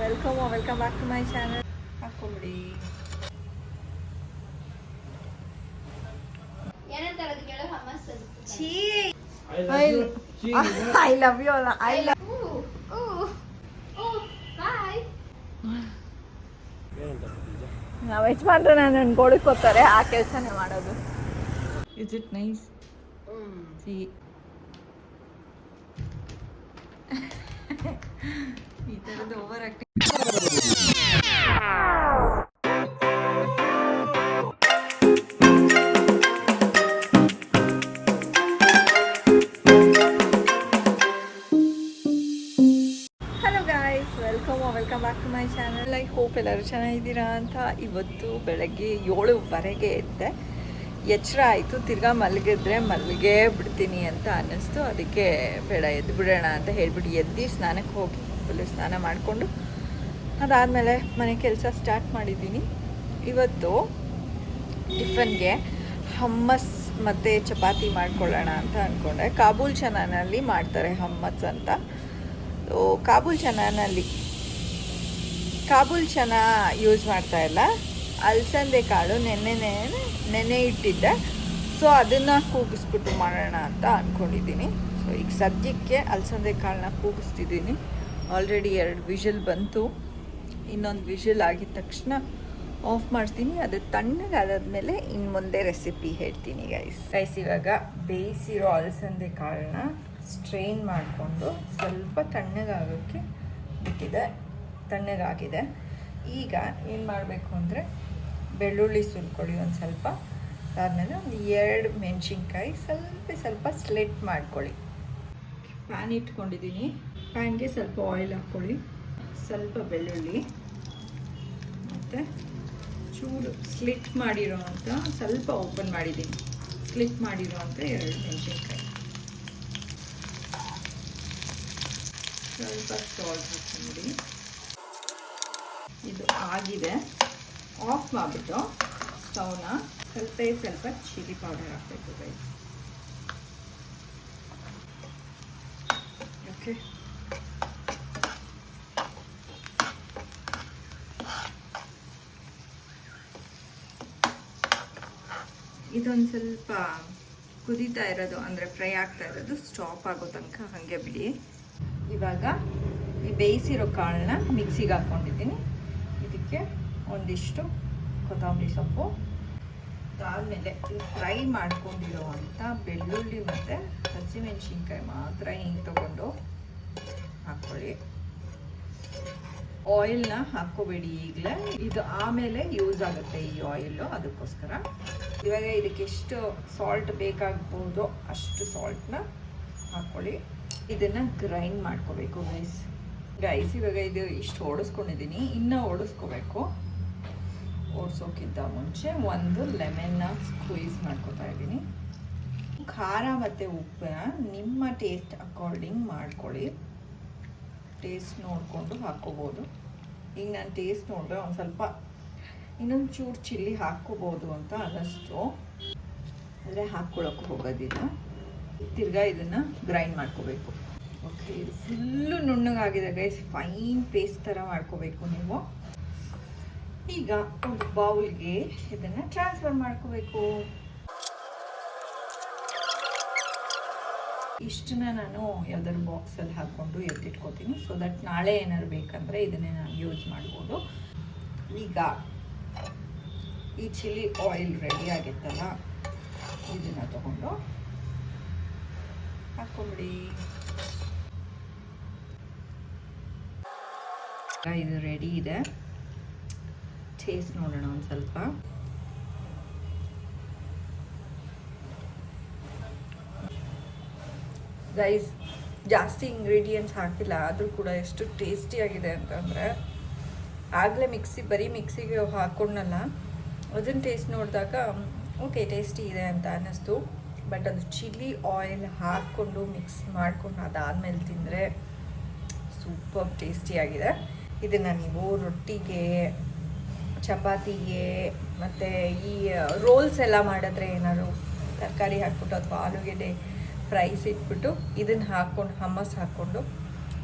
Welcome back to my channel. ಹಾಕೊಂಬಿಡಿ. I love you ಅಲ್ಲ, I love ನಾವು ಯಜಮಾನ್ರು ನಾನು ಗೋಳಿಕೋತಾರೆ, ಆ ಕೆಲಸನೇ ಮಾಡೋದು. Is it nice? ಈ ಥರದ್ದು over acting. Welcome back to my channel. I hope ಎಲ್ಲರೂ ಚೆನ್ನಾಗಿದ್ದೀರಾ ಅಂತ. ಇವತ್ತು ಬೆಳಗ್ಗೆ 7:15 ಎದ್ದೆ. ಎಚ್ಚರ ಆಯಿತು, ತಿರ್ಗಾ ಮಲಗೇ ಬಿಡ್ತೀನಿ ಅಂತ ಅನ್ನಿಸ್ತು. ಅದಕ್ಕೆ ಬೇಡ ಎದ್ದು ಬಿಡೋಣ ಅಂತ ಹೇಳ್ಬಿಟ್ಟು ಎದ್ದು ಸ್ನಾನಕ್ಕೆ ಹೋಗಿ ಫುಲ್ಲು ಸ್ನಾನ ಮಾಡಿಕೊಂಡು ಅದಾದಮೇಲೆ ಮನೆ ಕೆಲಸ ಸ್ಟಾರ್ಟ್ ಮಾಡಿದ್ದೀನಿ. ಇವತ್ತು ಟಿಫನ್ಗೆ ಹಮ್ಮಸ್ ಮತ್ತು ಚಪಾತಿ ಮಾಡ್ಕೊಳ್ಳೋಣ ಅಂತ ಅಂದ್ಕೊಂಡೆ. ಕಾಬೂಲ್ ಚನಾನಲ್ಲಿ ಮಾಡ್ತಾರೆ ಹಮ್ಮಸ್ ಅಂತ. ಕಾಬೂಲ್ ಚನ ಯೂಸ್ ಮಾಡ್ತಾಯಿಲ್ಲ, ಅಲಸಂದೆ ಕಾಳು ನೆನೆ ಇಟ್ಟಿದ್ದೆ. ಸೊ ಅದನ್ನು ಕೂಗಿಸ್ಬಿಟ್ಟು ಮಾಡೋಣ ಅಂತ ಅಂದ್ಕೊಂಡಿದ್ದೀನಿ. ಸೊ ಈಗ ಸದ್ಯಕ್ಕೆ ಅಲಸಂದೆ ಕಾಳನ್ನ ಕೂಗಿಸ್ತಿದ್ದೀನಿ. ಆಲ್ರೆಡಿ 2 ವಿಷಲ್ ಬಂತು. ಇನ್ನೊಂದು ವಿಷಲ್ ಆಗಿದ ತಕ್ಷಣ ಆಫ್ ಮಾಡ್ತೀನಿ. ಅದು ತಣ್ಣಗಾದಾದ್ಮೇಲೆ ಇನ್ನು ಮುಂದೆ ರೆಸಿಪಿ ಹೇಳ್ತೀನಿ ಗೈಸ್. ಇವಾಗ ಬೇಯಿಸಿರೋ ಅಲಸಂದೆ ಕಾಳನ್ನ ಸ್ಟ್ರೈನ್ ಮಾಡಿಕೊಂಡು ಸ್ವಲ್ಪ ತಣ್ಣಗಾಗೋಕ್ಕೆ ಬಿಟ್ಟಿದೆ. ತಣ್ಣಗಾಗಿದೆ. ಈಗ ಏನು ಮಾಡಬೇಕು ಅಂದರೆ ಬೆಳ್ಳುಳ್ಳಿ ಸುಲ್ಕೊಳ್ಳಿ ಒಂದು ಸ್ವಲ್ಪ. ಅದಾದಮೇಲೆ ಒಂದು 2 ಮೆಣಸಿನ್ಕಾಯಿ ಸ್ವಲ್ಪ ಸ್ಲಿಟ್ ಮಾಡ್ಕೊಳ್ಳಿ. ಪ್ಯಾನ್ ಇಟ್ಕೊಂಡಿದ್ದೀನಿ. ಪ್ಯಾನ್ಗೆ ಸ್ವಲ್ಪ ಆಯಿಲ್ ಹಾಕ್ಕೊಳ್ಳಿ. ಸ್ವಲ್ಪ ಬೆಳ್ಳುಳ್ಳಿ ಮತ್ತು ಚೂರು ಸ್ಲಿಟ್ ಮಾಡಿರೋ ಅಂತ ಸ್ವಲ್ಪ ಓಪನ್ ಮಾಡಿದ್ದೀನಿ. ಸ್ಲಿಟ್ ಮಾಡಿರೋ ಅಂತ 2 ಮೆಣಸಿನ್ಕಾಯಿ. ಸ್ವಲ್ಪ ಸಾಲ್ಟ್ ಹಾಕ್ಕೊಂಡಿ. ಇದು ಆಗಿದೆ. ಆಫ್ ಮಾಡಿಬಿಟ್ಟು ಸ್ಟವ್ನ ಸ್ವಲ್ಪ ಚಿಲ್ಲಿ ಪೌಡರ್ ಹಾಕಬೇಕು ಗೈಸ್. ಓಕೆ, ಇದೊಂದು ಸ್ವಲ್ಪ ಕುದೀತಾ ಇರೋದು ಅಂದರೆ ಫ್ರೈ ಆಗ್ತಾ ಇರೋದು ಸ್ಟಾಪ್ ಆಗೋ ತನಕ ಹಾಗೆ ಬಿಡಿ. ಇವಾಗ ಈ ಬೇಯಿಸಿರೋ ಕಾಳನ್ನ ಮಿಕ್ಸಿಗೆ ಹಾಕ್ಕೊಂಡಿದ್ದೀನಿ. ಇದಕ್ಕೆ ಒಂದಿಷ್ಟು ಕೊತ್ತಂಬರಿ ಸೊಪ್ಪು, ಅದಾದಮೇಲೆ ಫ್ರೈ ಮಾಡ್ಕೊಂಡಿರೋ ಅಂಥ ಬೆಳ್ಳುಳ್ಳಿ ಮತ್ತು ಹಸಿಮೆಣಸಿನ್ಕಾಯಿ ಮಾತ್ರ ಹಿಂಗೆ ತೊಗೊಂಡು ಹಾಕ್ಕೊಳ್ಳಿ. ಆಯಿಲ್ನ ಹಾಕ್ಕೋಬೇಡಿ ಈಗಲೇ, ಇದು ಆಮೇಲೆ ಯೂಸ್ ಆಗುತ್ತೆ ಈ ಆಯಿಲು, ಅದಕ್ಕೋಸ್ಕರ. ಇವಾಗ ಇದಕ್ಕೆ ಎಷ್ಟು ಸಾಲ್ಟ್ ಬೇಕಾಗ್ಬೋದು ಅಷ್ಟು ಸಾಲ್ಟ್ನ ಹಾಕ್ಕೊಳ್ಳಿ. ಇದನ್ನು ಗ್ರೈಂಡ್ ಮಾಡ್ಕೋಬೇಕು ಗೈಸ್. ಇವಾಗ ಇದು ಇಷ್ಟು ಓಡಿಸ್ಕೊಂಡಿದ್ದೀನಿ, ಇನ್ನೂ ಓಡಿಸ್ಕೋಬೇಕು. ಓಡಿಸೋಕ್ಕಿಂತ ಮುಂಚೆ ಒಂದು ಲೆಮನ್ನ ಸ್ಕ್ವೀಸ್ ಮಾಡ್ಕೋತಾ ಇದ್ದೀನಿ. ಖಾರ ಮತ್ತು ಉಪ್ಪನ್ನ ನಿಮ್ಮ ಟೇಸ್ಟ್ ಅಕಾರ್ಡಿಂಗ್ ಮಾಡ್ಕೊಳ್ಳಿ. ಟೇಸ್ಟ್ ನೋಡಿಕೊಂಡು ಹಾಕ್ಕೋಬೋದು. ಈಗ ನಾನು ಟೇಸ್ಟ್ ನೋಡಿದ್ರೆ ಒಂದು ಸ್ವಲ್ಪ ಇನ್ನೊಂದು ಚೂರು ಚಿಲ್ಲಿ ಹಾಕ್ಕೋಬೋದು ಅಂತ ಅನ್ನಿಸ್ತು. ಆದರೆ ಹಾಕ್ಕೊಳ್ಳೋಕೆ ಹೋಗೋದಿಲ್ಲ. ತಿರ್ಗಾ ಇದನ್ನು ಗ್ರೈಂಡ್ ಮಾಡ್ಕೋಬೇಕು. ಓಕೆ, ಇದು ಫುಲ್ಲು ನುಣ್ಣಗಾಗಿದೆ ಗೈಸ್. ಫೈನ್ ಪೇಸ್ಟ್ ಥರ ಮಾಡ್ಕೋಬೇಕು ನೀವು. ಈಗ ಒಂದು ಬೌಲ್ಗೆ ಇದನ್ನು ಟ್ರಾನ್ಸ್ಫರ್ ಮಾಡ್ಕೋಬೇಕು. ಇಷ್ಟನ್ನ ನಾನು ಯಾವ್ದಾದ್ರು ಬಾಕ್ಸಲ್ಲಿ ಹಾಕ್ಕೊಂಡು ಎತ್ತಿಟ್ಕೋತೀನಿ. ಸೊ ದಟ್ ನಾಳೆ ಏನಾದ್ರು ಬೇಕಂದರೆ ಇದನ್ನೇ ನಾನು ಯೂಸ್ ಮಾಡ್ಬೋದು. ಈಗ ಈ ಚಿಲ್ಲಿ ಆಯಿಲ್ ರೆಡಿ ಆಗಿತ್ತಲ್ಲ, ಇದನ್ನು ತಗೊಂಡು ಹಾಕ್ಕೊಂಬಿಡಿ. ಇದು ರೆಡಿ ಇದೆ. ಟೇಸ್ಟ್ ನೋಡೋಣ ಒಂದು ಸ್ವಲ್ಪ. ಗೈಸ್, ಜಾಸ್ತಿ ಇಂಗ್ರೀಡಿಯೆಂಟ್ಸ್ ಹಾಕಿಲ್ಲ, ಆದರೂ ಕೂಡ ಎಷ್ಟು ಟೇಸ್ಟಿಯಾಗಿದೆ ಅಂತಂದರೆ, ಆಗಲೇ ಬರೀ ಮಿಕ್ಸಿಗೆ ಹಾಕ್ಕೊಂಡಲ್ಲ, ಅದನ್ನು ಟೇಸ್ಟ್ ನೋಡಿದಾಗ ಓಕೆ ಟೇಸ್ಟಿ ಇದೆ ಅಂತ ಅನ್ನಿಸ್ತು. ಬಟ್ ಅದು ಚಿಲ್ಲಿ ಆಯಿಲ್ ಹಾಕ್ಕೊಂಡು ಮಿಕ್ಸ್ ಮಾಡ್ಕೊಂಡು ಅದಾದಮೇಲೆ ತಿಂದರೆ ಸೂಪರ್ ಟೇಸ್ಟಿಯಾಗಿದೆ. ಇದನ್ನು ನೀವು ರೊಟ್ಟಿಗೆ, ಚಪಾತಿಗೆ ಮತ್ತು ಈ ರೋಲ್ಸ್ ಎಲ್ಲ ಮಾಡಿದ್ರೆ ಏನಾದ್ರು ತರಕಾರಿ ಹಾಕ್ಬಿಟ್ಟು ಅಥವಾ ಆಲೂಗೆಡ್ಡೆ ಫ್ರೈಸ್ ಇಟ್ಬಿಟ್ಟು ಇದನ್ನು ಹಾಕ್ಕೊಂಡು ಹಮ್ಮಸ್ ಹಾಕ್ಕೊಂಡು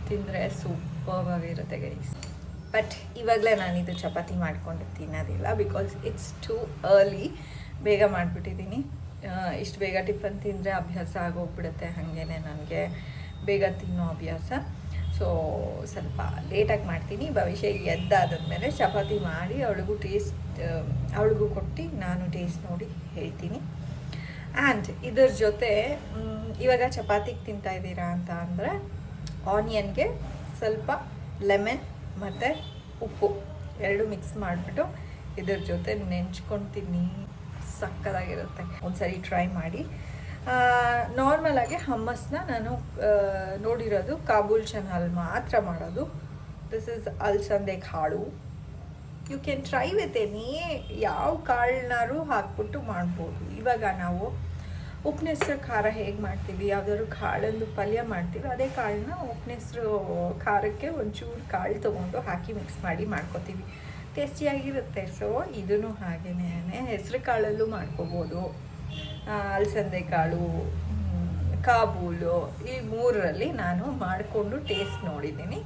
ತಿಂದರೆ ಸೂಪರ್ ಆಗಿರುತ್ತೆ ಗೈಸ್. ಬಟ್ ಇವಾಗಲೇ ನಾನಿದು ಚಪಾತಿ ಮಾಡಿಕೊಂಡು ತಿನ್ನೋದಿಲ್ಲ ಬಿಕಾಸ್ ಇಟ್ಸ್ ಟು ಅರ್ಲಿ. ಬೇಗ ಮಾಡಿಬಿಟ್ಟಿದ್ದೀನಿ. ಇಷ್ಟು ಬೇಗ ಟಿಫನ್ ತಿಂದರೆ ಅಭ್ಯಾಸ ಆಗೋಗ್ಬಿಡುತ್ತೆ. ಹಾಗೇ ನನಗೆ ಬೇಗ ತಿನ್ನೋ ಅಭ್ಯಾಸ. ಸೊ ಸ್ವಲ್ಪ ಲೇಟಾಗಿ ಮಾಡ್ತೀನಿ. ಭವಿಷ್ಯ ಎದ್ದಾದಮೇಲೆ ಚಪಾತಿ ಮಾಡಿ ಅವಳಿಗೂ ಕೊಟ್ಟು ನಾನು ಟೇಸ್ಟ್ ನೋಡಿ ಹೇಳ್ತೀನಿ. ಆ್ಯಂಡ್ ಇದರ ಜೊತೆ ಇವಾಗ ಚಪಾತಿಗೆ ತಿಂತಾಯಿದ್ದೀರಾ ಅಂತ ಅಂದರೆ ಆನಿಯನ್ಗೆ ಸ್ವಲ್ಪ ಲೆಮನ್ ಮತ್ತು ಉಪ್ಪು ಎರಡು ಮಿಕ್ಸ್ ಮಾಡಿಬಿಟ್ಟು ಇದ್ರ ಜೊತೆ ನೆಂಚ್ಕೊಂಡು ತಿನ್ನಿ, ಸಕ್ಕತ್ತಾಗಿರುತ್ತೆ. ಒಂದ್ಸರಿ ಟ್ರೈ ಮಾಡಿ. ನಾರ್ಮಲಾಗಿ ಹಮ್ಮಸ್ನ ನಾನು ನೋಡಿರೋದು ಕಾಬೂಲ್ ಚಾನಲ್ ಮಾತ್ರ ಮಾಡೋದು. ದಿಸ್ ಇಸ್ ಅಲಸಂದೆ ಕಾಳು. You can try with any ಯಾವ ಕಾಳನ್ನಾರು ಹಾಕ್ಬಿಟ್ಟು ಮಾಡ್ಬೋದು. ಇವಾಗ ನಾವು ಉಪ್ಪಿನೆಸ್ರು ಖಾರ ಹೇಗೆ ಮಾಡ್ತೀವಿ, ಯಾವುದಾದ್ರು ಕಾಳೊಂದು ಪಲ್ಯ ಮಾಡ್ತೀವಿ, ಅದೇ ಕಾಳನ್ನ ಉಪ್ಪಿನೆಸ್ರು ಖಾರಕ್ಕೆ ಒಂಚೂರು ಕಾಳು ತೊಗೊಂಡು ಹಾಕಿ ಮಿಕ್ಸ್ ಮಾಡಿ ಮಾಡ್ಕೊತೀವಿ. ಟೇಸ್ಟಿಯಾಗಿರುತ್ತೆ. ಸೊ ಇದೂ ಹಾಗೇನೆ ಹೆಸರು ಕಾಳಲ್ಲೂ ಮಾಡ್ಕೋಬೋದು. ಅಲಸಂದೆ ಕಾಳು, ಕಾಬೂಲು, ಈ ಮೂರರಲ್ಲಿ ನಾನು ಮಾಡಿಕೊಂಡು ಟೇಸ್ಟ್ ನೋಡಿದ್ದೀನಿ.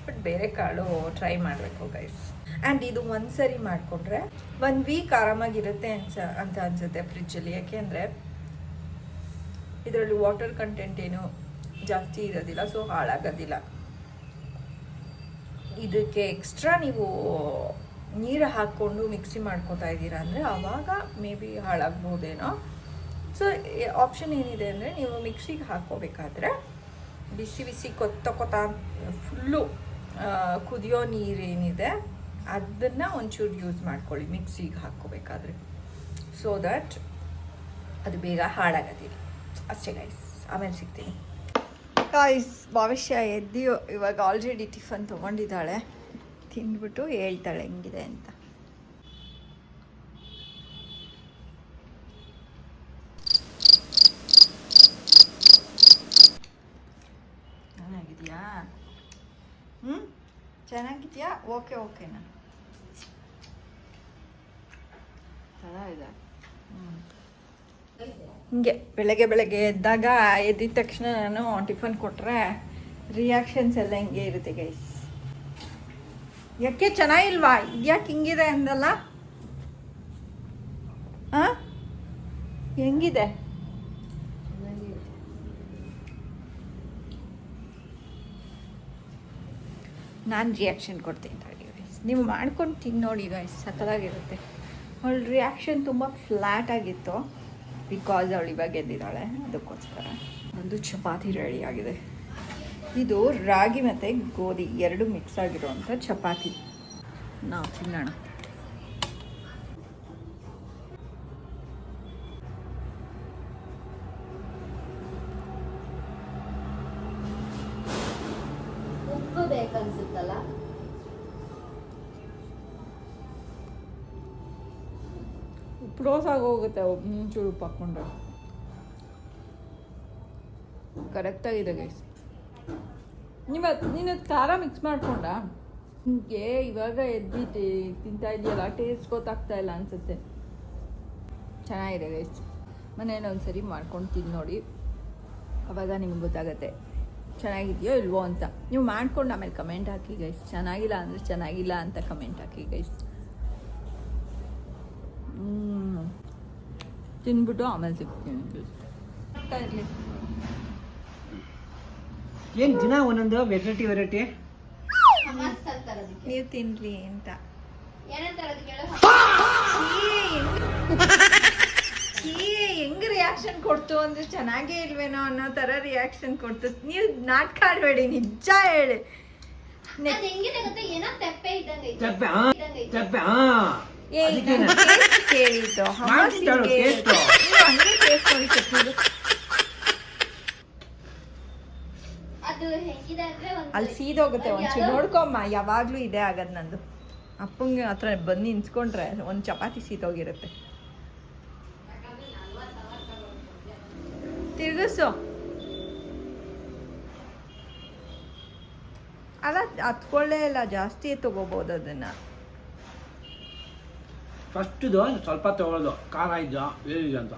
ಬಟ್ ಬೇರೆ ಕಾಳು ಟ್ರೈ ಮಾಡಬೇಕು ಗೈಸ್. ಆ್ಯಂಡ್ ಇದು ಒಂದು ಸರಿ ಮಾಡಿಕೊಂಡ್ರೆ 1 ವೀಕ್ ಆರಾಮಾಗಿರುತ್ತೆ ಅಂತ ಅನಿಸುತ್ತೆ ಫ್ರಿಜ್ಜಲ್ಲಿ. ಯಾಕೆಂದರೆ ಇದರಲ್ಲಿ ವಾಟರ್ ಕಂಟೆಂಟ್ ಏನು ಜಾಸ್ತಿ ಇರೋದಿಲ್ಲ, ಸೊ ಹಾಳಾಗೋದಿಲ್ಲ. ಇದಕ್ಕೆ ಎಕ್ಸ್ಟ್ರಾ ನೀವು ನೀರು ಹಾಕ್ಕೊಂಡು ಮಿಕ್ಸಿ ಮಾಡ್ಕೊತಾ ಇದ್ದೀರಾ ಅಂದರೆ ಆವಾಗ ಮೇ ಬಿ ಹಾಳಾಗ್ಬೋದೇನೋ. ಸೊ ಆಪ್ಷನ್ ಏನಿದೆ ಅಂದರೆ ನೀವು ಮಿಕ್ಸಿಗೆ ಹಾಕ್ಕೋಬೇಕಾದ್ರೆ ಬಿಸಿ ಕೊತ್ತ ಫುಲ್ಲು ಕುದಿಯೋ ನೀರೇನಿದೆ ಅದನ್ನು ಒಂಚೂರು ಯೂಸ್ ಮಾಡ್ಕೊಳ್ಳಿ ಮಿಕ್ಸಿಗೆ ಹಾಕ್ಕೋಬೇಕಾದ್ರೆ. ಸೊ ದ್ಯಾಟ್ ಅದು ಬೇಗ ಹಾಳಾಗೋದಿಲ್ಲ. ಅಷ್ಟೇ ಗೈಸ್. ಆಮೇಲೆ ಸಿಗ್ತೀನಿ ಗೈಸ್. ಭವಿಷ್ಯ ಎದ್ದು ಇವಾಗ ಆಲ್ರೆಡಿ ಟಿಫನ್ ತೊಗೊಂಡಿದ್ದಾಳೆ. ತಿಂದ್ಬಿಟ್ಟು ಹೇಳ್ತಾಳೆ ಹೆಂಗಿದೆ ಅಂತ. ಚೆನ್ನಾಗಿದೆಯಾ? ಚೆನ್ನಾಗಿದೆಯಾ? ಓಕೆನಾ? ಚೆನ್ನಾಗಿದೆ. ಹಿಂಗೆ ಬೆಳಗ್ಗೆ ಎದ್ದಾಗ ಎದ್ದಿದ ತಕ್ಷಣ ನಾನು ಟಿಫನ್ ಕೊಟ್ಟರೆ ರಿಯಾಕ್ಷನ್ಸ್ ಎಲ್ಲ ಹಿಂಗೆ ಇರುತ್ತೆ ಗೈಸ್. ಯಾಕೆ ಚೆನ್ನಾಗಿಲ್ವಾ? ಇದ್ಯಾಕೆ ಹಿಂಗಿದೆ ಅಂದಲ್ಲ? ಹೆಂಗಿದೆ? ನಾನು ರಿಯಾಕ್ಷನ್ ಕೊಡ್ತೀನಿ ಗೈಸ್. ನೀವು ಮಾಡ್ಕೊಂಡು ತಿನ್ನೋಡಿ ಗೈಸ್, ಸಕ್ಕತ್ತಾಗಿರುತ್ತೆ. ಅವಳ ರಿಯಾಕ್ಷನ್ ತುಂಬ ಫ್ಲ್ಯಾಟ್ ಆಗಿತ್ತು ಬಿಕಾಸ್ ಅವಳು ಇವಾಗ ಎದ್ದಿದ್ದಾಳೆ, ಅದಕ್ಕೋಸ್ಕರ. ಒಂದು ಚಪಾತಿ ರೆಡಿ ಆಗಿದೆ. ಇದು ರಾಗಿ ಮತ್ತು ಗೋಧಿ ಎರಡು ಮಿಕ್ಸ್ ಆಗಿರುವಂಥ ಚಪಾತಿ. ನಾವು ತಿನ್ನೋಣ. ಉಪ್ಪು ಬೇಕನ್ಸುತ್ತಲ್ಲ. ಕ್ಲೋಸ್ ಆಗೋಗುತ್ತೆ ಒಂಚೂರು ಉಪ್ಪು ಹಾಕ್ಕೊಂಡ್ರೆ. ಕರೆಕ್ಟಾಗಿದೆ ಗೈಸ್. ನೀನು ಖಾರ ಮಿಕ್ಸ್ ಮಾಡ್ಕೊಂಡ ನಿಮಗೆ ಇವಾಗ ಎದ್ದಿಟ್ಟು ತಿಂತಾ ಇದೆಯಲ್ಲ, ಟೇಸ್ಟ್ ಗೊತ್ತಾಗ್ತಾ ಇಲ್ಲ ಅನಿಸುತ್ತೆ. ಚೆನ್ನಾಗಿದೆ ಗೈಸ್. ಮನೇಲಿ ಒಂದ್ಸರಿ ಮಾಡ್ಕೊಂಡು ತಿಂದು ನೋಡಿ, ಅವಾಗ ನಿಮ್ಗೆ ಗೊತ್ತಾಗತ್ತೆ ಚೆನ್ನಾಗಿದೆಯೋ ಇಲ್ವೋ ಅಂತ. ನೀವು ಮಾಡ್ಕೊಂಡು ಆಮೇಲೆ ಕಮೆಂಟ್ ಹಾಕಿ ಗೈಸ್. ಚೆನ್ನಾಗಿಲ್ಲ ಅಂದರೆ ಚೆನ್ನಾಗಿಲ್ಲ ಅಂತ ಕಮೆಂಟ್ ಹಾಕಿ ಗೈಸ್. ತಿನ್ಬಿಟ್ಟು ಆಮೇಲೆ ಸಿಗ್ತೀನಿ. ಏನು ದಿನ ಒಂದೊಂದು ವೆರೈಟಿ ನೀವು ತಿನ್ರಿ ಅಂತ. ಹೆಂಗ್ ರಿಯಾಕ್ಷನ್ ಕೊಡ್ತು ಅಂದ್ರೆ ಚೆನ್ನಾಗೇ ಇಲ್ವೇನೋ ಅನ್ನೋ ತರ ರಿಯಾಕ್ಷನ್ ಕೊಡ್ತು. ನೀವು ನಾಟಕ ಆಡಬೇಡಿ, ನಿಜ ಹೇಳಿ. ಕೇಳಿದ್ದು ಅಲ್ಲಿ ಸೀದೋಗುತ್ತೆ. ಒಂಚೂರು ನೋಡ್ಕೊಮ್ಮ, ಯಾವಾಗ್ಲೂ ಇದೆ ಆಗದ್ ನಂದು. ಅಪ್ಪಂಗೆ ಹತ್ರ ಬಂದು ನಿಂತ್ಕೊಂಡ್ರೆ ಒಂದು ಚಪಾತಿ ಸೀದೋಗಿರುತ್ತೆ. ತಿರ್ಗಿಸು. ಅಲ್ಲ ಹತ್ಕೊಳ್ಳೇ ಇಲ್ಲ, ಜಾಸ್ತಿ ತಗೋಬಹುದು ಅದನ್ನ. ಫಸ್ಟ್ದು ಸ್ವಲ್ಪ ತಗೊಳ್ಳೋದು, ಖಾರ ಇದ್ದ ಏನಿದೆ ಅಂತ.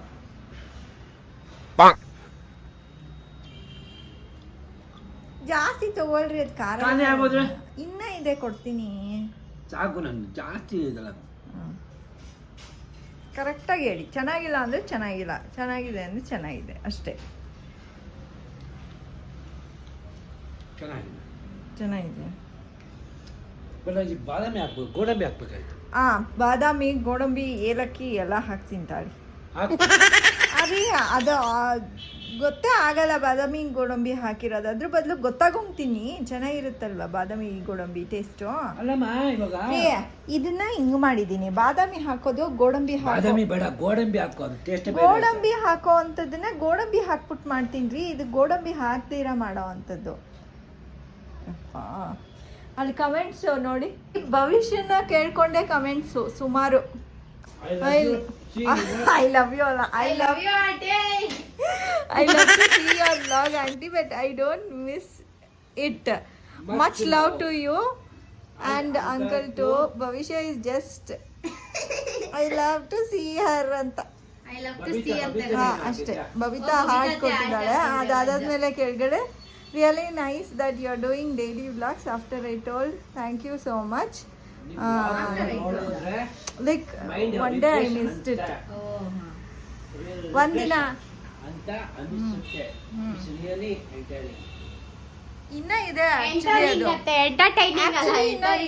ಜಾಸ್ತಿ ತಗೊಳ್ರಿ, ಅದು ಖಾರ ತಾನೇ ಆಗೋದ್ರೆ ಇನ್ನ ಇದೆ, ಕೊಡ್ತೀನಿ. ಸಾಕು, ನಂಗೆ ಜಾಸ್ತಿ ಇದಲ್ಲ. ಕರೆಕ್ಟಾಗಿ ಹೇಳಿ. ಚೆನ್ನಾಗಿಲ್ಲ ಅಂದರೆ ಚೆನ್ನಾಗಿಲ್ಲ, ಚೆನ್ನಾಗಿದೆ ಅಂದರೆ ಚೆನ್ನಾಗಿದೆ ಅಷ್ಟೇ. ಚೆನ್ನಾಗಿದೆ. ಚೆನ್ನಾಗಿದೆ. ಬಾದಾಮಿ ಹಾಕ್ಬೇಕು, ಗೋಡಂಬಿ ಹಾಕ್ಬೇಕಾಯ್ತು. ಬಾದಾಮಿ, ಗೋಡಂಬಿ, ಏಲಕ್ಕಿ ಎಲ್ಲ ಹಾಕ್ತೀನಿ ತಾಳಿ. ಅದೇ ಅದು ಗೊತ್ತೇ ಆಗಲ್ಲ ಬಾದಾಮಿ ಗೋಡಂಬಿ ಹಾಕಿರೋದು. ಅದ್ರ ಬದಲು ಗೊತ್ತಾಗೋಗ್ತೀನಿ, ಚೆನ್ನಾಗಿರುತ್ತಲ್ವ ಬಾದಾಮಿ ಗೋಡಂಬಿ ಟೇಸ್ಟು. ಅಲ್ಲಮ್ಮ ಇವಾಗ ಇದನ್ನ ಹಿಂಗ್ ಮಾಡಿದೀನಿ, ಬಾದಾಮಿ ಹಾಕೋದು, ಗೋಡಂಬಿ ಬಾದಾಮಿ ಬೇಡ, ಗೋಡಂಬಿ ಹಾಕೋ, ಅದು ಟೇಸ್ಟ್. ಗೋಡಂಬಿ ಹಾಕೋ ಅಂತದನ್ನ ಗೋಡಂಬಿ ಹಾಕ್ಬಿಟ್ಟು ಮಾಡ್ತೀನಿ ರೀ. ಇದು ಗೋಡಂಬಿ ಹಾಕ್ತೀರಾ ಮಾಡೋ ಅಂಥದ್ದು. ಅಲ್ಲಿ ಕಮೆಂಟ್ಸ್ ನೋಡಿ, ಭವಿಷ್ಯನ ಕೇಳ್ಕೊಂಡೆ ಕಮೆಂಟ್ಸು ಸುಮಾರು. I love you all. I love to see your vlog, auntie, but I don't miss it. Much love to you and uncle too. Bhavishya is just I love to see her ಅಂತ. I love to see ಅಂತ. ಅಷ್ಟೇ. Babita heart ಕೊಟ್ಟಿದ್ದಾಳೆ. ಅದಾದ್ಮೇಲೆ ಕೆಳಗಡೆ really nice that you are doing daily vlogs after I told. Thank you so much. Like one day I missed it. ಒಂದಿನ ಅಂತ ಅನಿಸುತ್ತೆ. ಇನ್ನ ಇದೆ ಇನ್ನ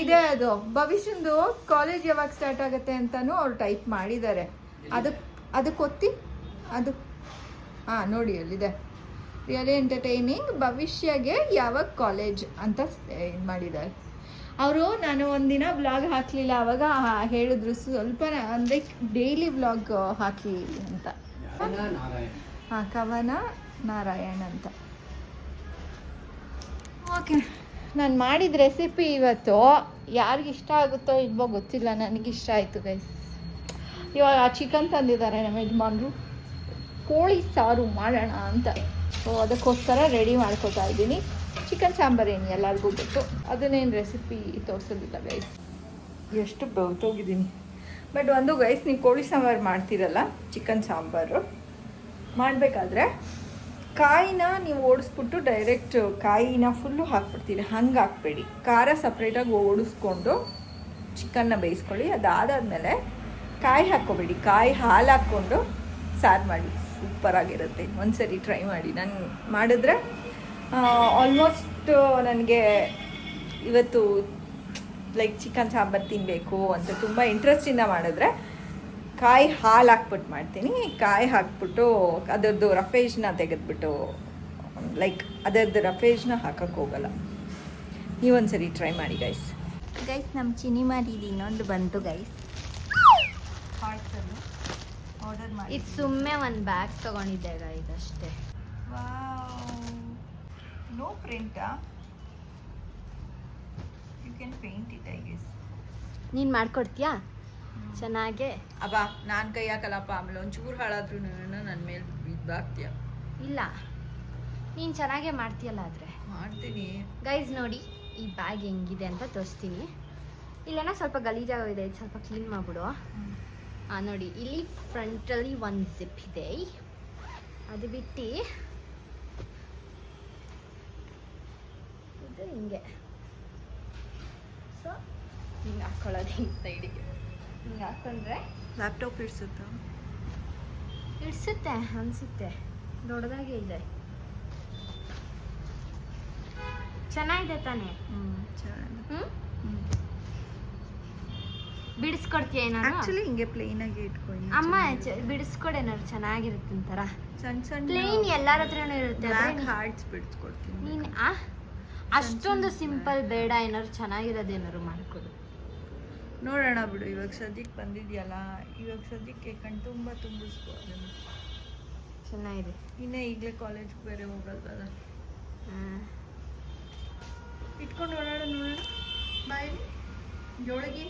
ಇದೆ. ಅದು ಭವಿಷ್ಯಂದು ಕಾಲೇಜ್ ಯಾವಾಗ ಸ್ಟಾರ್ಟ್ ಆಗುತ್ತೆ ಅಂತಾನು ಅವ್ರು ಟೈಪ್ ಮಾಡಿದ್ದಾರೆ. ಅದಕ್ಕೆ ಒತ್ತಿ ಅದು ನೋಡಿ ಅಲ್ಲಿದೆ. ರಿಯಲಿ ಎಂಟರ್ಟೈನಿಂಗ್, ಭವಿಷ್ಯಗೆ ಯಾವಾಗ ಕಾಲೇಜ್ ಅಂತ ಇದು ಮಾಡಿದ್ದಾರೆ ಅವರು. ನಾನು ಒಂದಿನ ವ್ಲಾಗ್ ಹಾಕಲಿಲ್ಲ, ಅವಾಗ ಹೇಳಿದ್ರು ಸ್ವಲ್ಪ ಅಂದರೆ ಡೈಲಿ ವ್ಲಾಗ್ ಹಾಕಿ ಅಂತ. ಕವನ ನಾರಾಯಣ್ ಅಂತ. ಓಕೆ, ನಾನು ಮಾಡಿದ ರೆಸಿಪಿ ಇವತ್ತು ಯಾರಿಗಿಷ್ಟ ಆಗುತ್ತೋ ಇಲ್ವೋ ಗೊತ್ತಿಲ್ಲ, ನನಗಿಷ್ಟ ಆಯಿತು ಗೈಸ್. ಇವಾಗ ಚಿಕನ್ ತಂದಿದ್ದಾರೆ ನಮ್ಮ ಯಜಮಾನ್ರು, ಕೋಳಿ ಸಾರು ಮಾಡೋಣ ಅಂತ. ಸೊ ಅದಕ್ಕೋಸ್ಕರ ರೆಡಿ ಮಾಡ್ಕೊತಾ ಇದ್ದೀನಿ. ಚಿಕನ್ ಸಾಂಬಾರು ಏನು ಎಲ್ಲರಿಗೂ ಗೊತ್ತು, ಅದನ್ನೇನು ರೆಸಿಪಿ ತೋರಿಸೋದಿಲ್ಲ ಗೈಸ್. ಎಷ್ಟು ಬೆವ್ತೋಗಿದ್ದೀನಿ. ಬಟ್ ಒಂದು ಗೈಸ್, ನೀವು ಕೋಳಿ ಸಾಂಬಾರು ಮಾಡ್ತೀರಲ್ಲ, ಚಿಕನ್ ಸಾಂಬಾರು ಮಾಡಬೇಕಾದ್ರೆ ಕಾಯಿನ ನೀವು ಓಡಿಸ್ಬಿಟ್ಟು ಡೈರೆಕ್ಟ್ ಕಾಯಿನ ಫುಲ್ಲು ಹಾಕ್ಬಿಡ್ತೀರಿ. ಹಂಗೆ ಹಾಕ್ಬೇಡಿ, ಖಾರ ಸಪ್ರೇಟಾಗಿ ಓಡಿಸ್ಕೊಂಡು ಚಿಕನ್ನ ಬೇಯಿಸ್ಕೊಳ್ಳಿ. ಅದಾದಮೇಲೆ ಕಾಯಿ ಹಾಕ್ಕೋಬೇಡಿ, ಕಾಯಿ ಹಾಲು ಹಾಕ್ಕೊಂಡು ಸಾರು ಮಾಡಿ, ಸೂಪರಾಗಿರುತ್ತೆ. ಒಂದ್ಸರಿ ಟ್ರೈ ಮಾಡಿ. ನಾನು ಮಾಡಿದ್ರೆ ಆಲ್ಮೋಸ್ಟ್ ನನಗೆ ಇವತ್ತು ಲೈಕ್ ಚಿಕನ್ ಸಾಂಬಾರು ತಿನ್ನಬೇಕು ಅಂತ ತುಂಬ ಇಂಟ್ರೆಸ್ಟಿಂದ ಮಾಡಿದ್ರೆ ಕಾಯಿ ಹಾಲು ಹಾಕ್ಬಿಟ್ಟು ಮಾಡ್ತೀನಿ. ಕಾಯಿ ಹಾಕ್ಬಿಟ್ಟು ಅದರದ್ದು ರಫೇಜ್ನ ತೆಗೆದ್ಬಿಟ್ಟು ಲೈಕ್ ಅದರದ್ದು ರಫೇಜ್ನ ಹಾಕಕ್ಕೆ ಹೋಗಲ್ಲ. ನೀವೊಂದ್ಸರಿ ಟ್ರೈ ಮಾಡಿ ಗೈಸ್. ನಮ್ಮ ಚಿನಿ ಮಾಡಿದ್ದು ಇನ್ನೊಂದು ಬಂತು ಗೈಸ್. ಆರ್ಡರ್ ಮಾಡಿ. ಇದು ಸುಮ್ಮನೆ ಒಂದು ಬ್ಯಾಗ್ ತೊಗೊಂಡಿದ್ದೆ ಗೈಸ್ ಅಷ್ಟೇ. ನೋ ಪ್ರಿಂಟಾ? You can paint it I guess. ನೀನು ಮಾಡ್ಕೊಡ್ತೀಯಾ ಚೆನ್ನಾಗೆ? ಅಬ್ಬಾ, ನಾನು ಕೈ ಹಾಕಲ್ಲಪ್ಪ. ಆಮೇಲೆ ಒಂಚೂರು ಹಾಳಾದ್ರೂ ನನ್ನ ಮೇಲೆ ಇದಾಗ್ತೀಯ. ಇಲ್ಲ, ನೀನು ಚೆನ್ನಾಗೇ ಮಾಡ್ತೀಯಲ್ಲ. ಆದರೆ ಮಾಡ್ತೀನಿ ಗೈಸ್. ನೋಡಿ ಈ ಬ್ಯಾಗ್ ಹೆಂಗಿದೆ ಅಂತ ತೋರಿಸ್ತೀನಿ. ಇಲ್ಲೇನೋ ಸ್ವಲ್ಪ ಗಲೀಜಾಗಿದೆ, ಇದು ಸ್ವಲ್ಪ ಕ್ಲೀನ್ ಮಾಡಿಬಿಡು. ನೋಡಿ, ಇಲ್ಲಿ ಫ್ರಂಟಲ್ಲಿ ಒಂದು ಜಿಪ್ ಇದೆ. ಅದು ಬಿಟ್ಟು ಇದು ಹಿಂಗೆ. ಸೊ ಹಿಂಗೆ ಹಾಕ್ಕೊಳ್ಳೋದು ಈ ಸೈಡಿಗೆ. ಹಿಂಗೆ ಹಾಕ್ಕೊಂಡ್ರೆ ಲ್ಯಾಪ್ಟಾಪ್ ಇಡ್ಸುತ್ತಾ? ಇಡ್ಸುತ್ತೆ ಅನಿಸುತ್ತೆ, ದೊಡ್ಡದಾಗೆ ಇದೆ. ಚೆನ್ನಾಗಿದೆ ತಾನೇ? ಚೆನ್ನಾಗಿದೆ. ಬಿಡಿಸ್ಕೊಡ್ತೀಯ ಏನಾದ್ರು? ಆಕ್ಚುಲಿ ಹಿಂಗೆ ಪ್ಲೇನ್ ಆಗಿ ಇಟ್ಕೊಳ್ಳಿ ಅಮ್ಮ. ಬಿಡಿಸ್ಕೊಡೇನಾದ್ರು ಚೆನ್ನಾಗಿರುತ್ತೆ ಒಂಥರ. ಸಣ್ಣ ಸಣ್ಣ ಪ್ಲೇನ್ ಎಲ್ಲರ ಹತ್ರನೂ ಇರುತ್ತೆ. ಹಾರ್ಟ್ಸ್ ಬಿಡಿಸ್ಕೊಡ್ತೀನಿ. ನೀನು ಅಷ್ಟೊಂದು ಸಿಂಪಲ್ ಬೇಡ, ಏನಾದ್ರು ಚೆನ್ನಾಗಿರೋದೇನಾದ್ರು ಮಾಡ್ಕೊಡು. ನೋಡೋಣ ಬಿಡು. ಇವಾಗ ಸದ್ಯಕ್ಕೆ ಬಂದಿದ್ಯಲ್ಲ, ಇವಾಗ ಸದ್ಯಕ್ಕೆ ಕಣ್ತುಂಬ ತುಂಬಿಸ್ಕೊ ಅದನ್ನು. ಚೆನ್ನಾಗಿದೆ. ಇನ್ನೇ ಈಗಲೇ ಕಾಲೇಜ್ ಬೇರೆ ಹೋಗಲ್ವಲ್ಲ, ಇಟ್ಕೊಂಡು ಓಡಾಡ. ನೋಡೋಣ ಬಾಯ್ ಜೋಳಿಗೆ.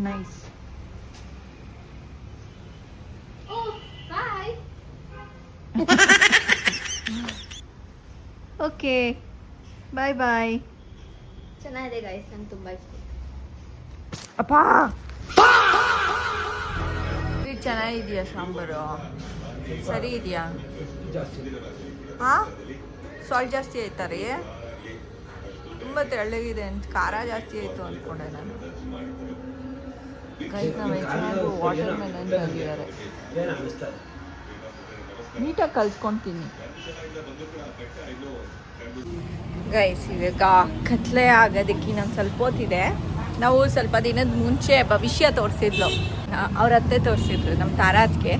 ನೈಸ್. ಓಕೆ, ಬಾಯ್ ಬಾಯ್. ಚೆನ್ನಾಗಿದೆ ಗೈಸ್, ನಂಗೆ ತುಂಬ ಇಷ್ಟ. ಅಪ್ಪ ಚೆನ್ನಾಗಿದೆಯಾ ಸಾಂಬಾರು? ಸರಿ ಇದೆಯಾ? ಜಾಸ್ತಿ ಹಾಂ, ಸಾಲ್ಟ್ ಜಾಸ್ತಿ ಆಯ್ತಾ ರೀ? ತುಂಬ ತೆಳ್ಳಗಿದೆ ಅಂತ ಖಾರ ಜಾಸ್ತಿ ಆಯಿತು ಅಂದ್ಕೊಂಡೆ ನಾನು. ಗೈಸ್ ನಾವು ಹೆಚ್ಚಾಗಿ ವಾಟರ್ ಮೆಲನ್ ತಂದಿದ್ದಾರೆ, ಏನು ಅನ್ನಿಸ್ತಾರೆ. ನೀಟಾಗಿ ಕಲ್ಸ್ಕೊತೀನಿ ಗೈಸ್. ಇವಾಗ ಕತ್ಲೆ ಆಗೋದಕ್ಕೆ ಇನ್ನೊಂದು ಸ್ವಲ್ಪ ಹೊತ್ತಿದೆ. ನಾವು ಸ್ವಲ್ಪ ದಿನದ ಮುಂಚೆ ಭವಿಷ್ಯ ತೋರಿಸಿದ್ಲು, ಅವ್ರ ಅತ್ತೆ ತೋರಿಸಿದ್ರು, ನಮ್ಮ ತಾರಾತ್ಗೆ